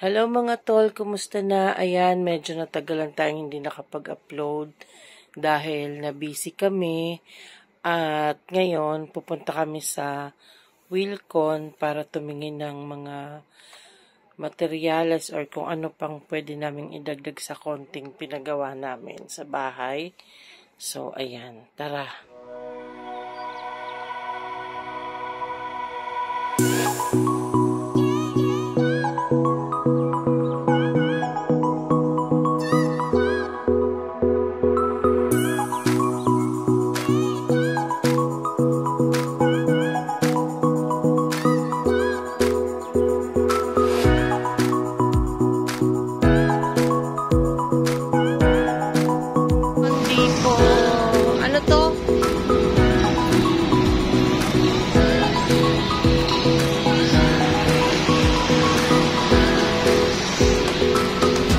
Hello mga tol, kumusta na? Ayan, medyo natagalan tayong hindi nakapag-upload dahil na-busy kami. At ngayon, pupunta kami sa Wilcon para tumingin ng mga materyales or kung ano pang pwede naming idagdag sa konting pinagawa namin sa bahay. So, ayan, tara.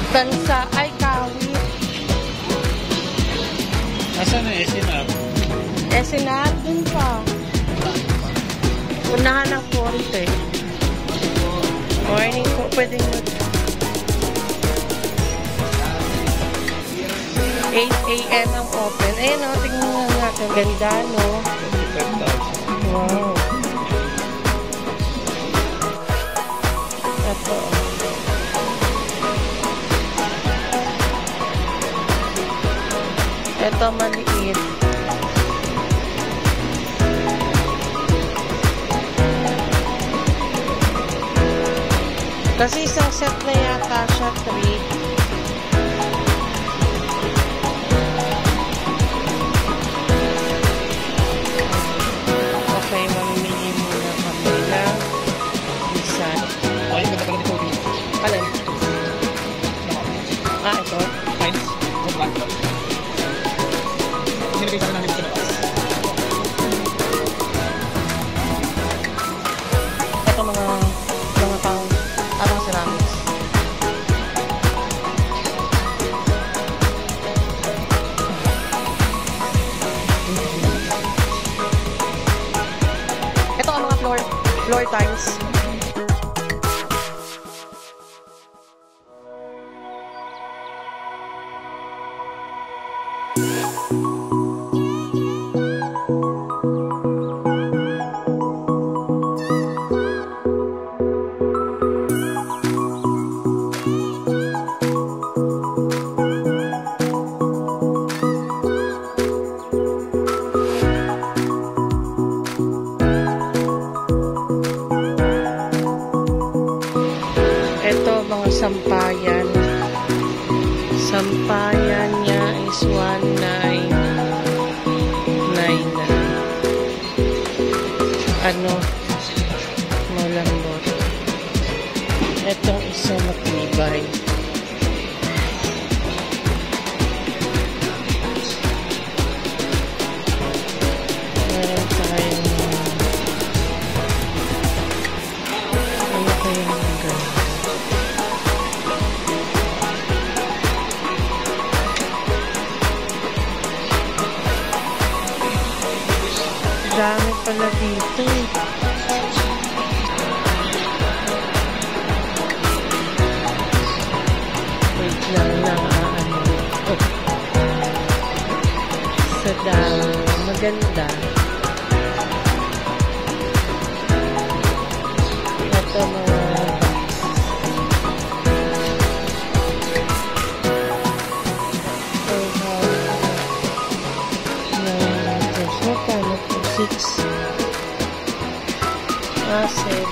Tansa ay kawit. Asan na SNR? SNR dun pa. Unahan ng konti. Morning po, pwedeng mag 8 AM ang open. Ayun o, tingnan nga natin. Ganda, no? Wow. Ito. Ito maliit. Kasi isang set na yata siya, 3. Okay, mamimili muna kami ng isa. Ay, ganda pala dito. Alin? Ito? Fines. Nilagay sa namin sa labas. Ito mga pang arang ceramics. Ito ang mga floor tiles. Ito mga sampayan. Sampayan niya is 199. Malambot. Itong isa matibay. Meron tayong ano kayong mga dami pala dito. Wait lang ano. Sa dami. Maganda. Ito mga $6. 779.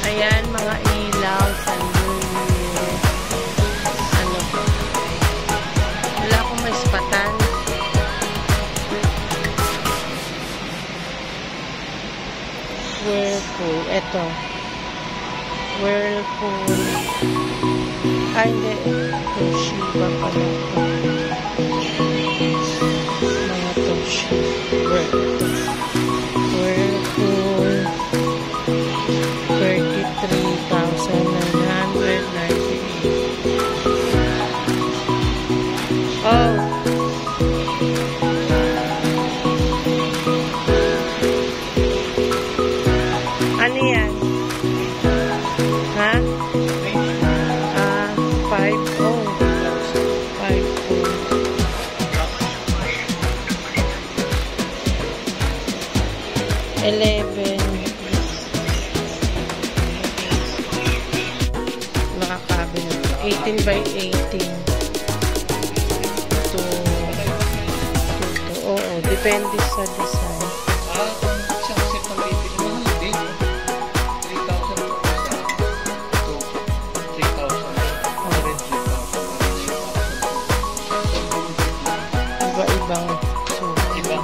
Ayan, mga ilaw sa ano po. Wala akong maispatan. Whirlpool. Ito. Whirlpool. Ay, hindi. Toshiba pala ito. Mga Toshiba. Whirlpool. 33,998. 11. Nakakabinet. 18 by 18. Oo, depende sa design. Kung isang set ng baby naman, hindi. 3,000 po isa. Ito, 3,000. Iba-ibang sukat. Ibang.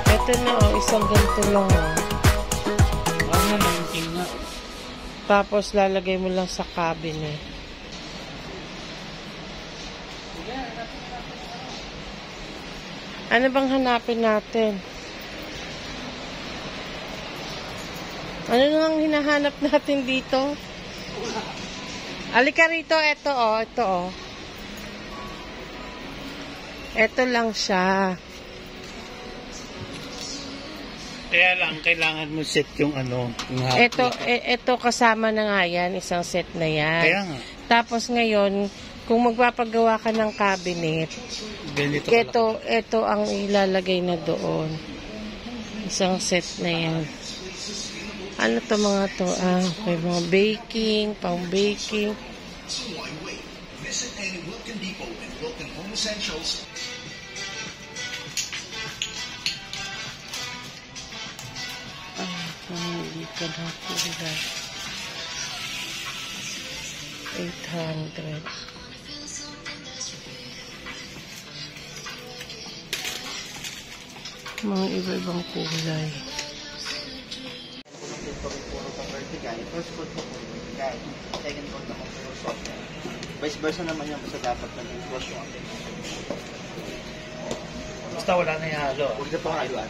Ito na isang ganito lang Ano na yung king nga? Tapos lalagay mo lang sa cabinet. Ano bang hanapin natin? Ano nang hinahanap natin dito? Alika rito, ito ito Ito lang siya. Kaya lang, kailangan mo set yung ano, yung hapon. Ito kasama na nga yan, isang set na yan. Kaya nga. Tapos ngayon, kung magpapagawa ka ng cabinet, Ganito ito ang ilalagay na doon. Isang set na yan. Ano to mga to? May mga baking, pang baking. Visit any Wilkin Depot and Wilkin Home Essentials. Hindi ka na pula. 800. Mga iba-ibang kulay. First coat po po vertical, second coat naman po soft. Vice versa naman yan, basta dapat na yung wash yung ating. Basta wala na yung halo. Huwag na pang haluan.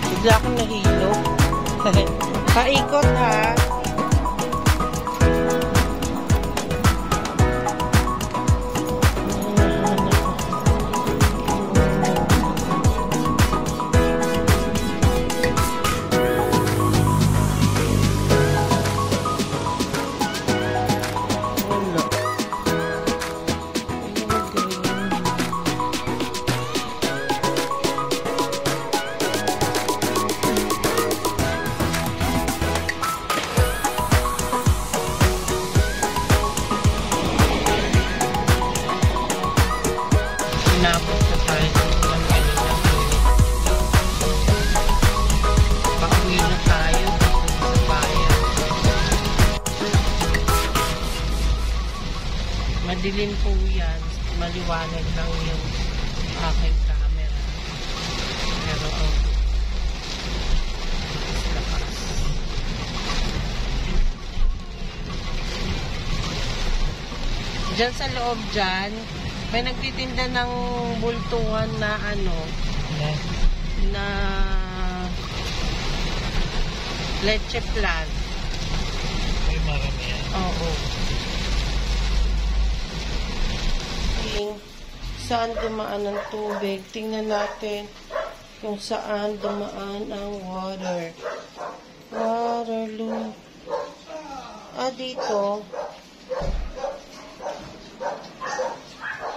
Bigla akong nahilo. Paikot ha. Inabot na tayo ng kanina. Pauwi na tayo dito sa bayan. Madilim po yan. Maliwanag lang yung aking camera. Pero lakas. Diyan sa loob dyan, may nagtitinda ng bultungan na na leche plan. May marami yan. Oo. Saan dumaan ang tubig? Tingnan natin kung saan dumaan ang water. Waterloo. Dito.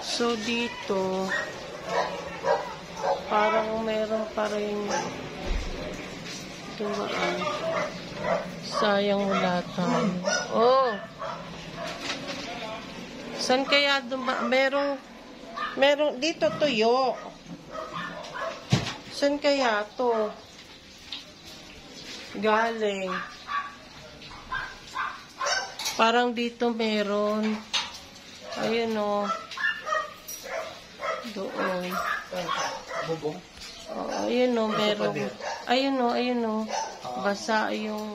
So, dito, parang meron pa rin dumaan. Sayang wala tayo. Oh! Saan kaya dumaan? Merong, dito tuyo. Saan kaya to? Galing. Parang dito meron. Ayun o. Doon. Bubong. Ayun o, meron. Ayun o. Basa yung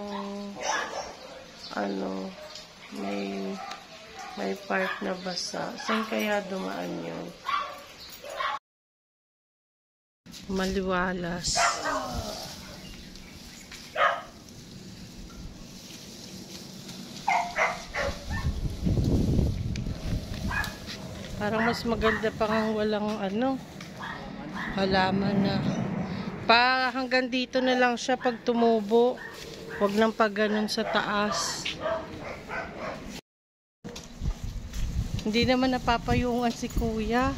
may part na basa. Saan kaya dumaan yun? Maliwalas. Parang mas maganda pa kang walang halaman na. Hanggang dito na lang siya pag tumubo. Huwag nang pag ganun sa taas. Hindi naman napapayungan si kuya.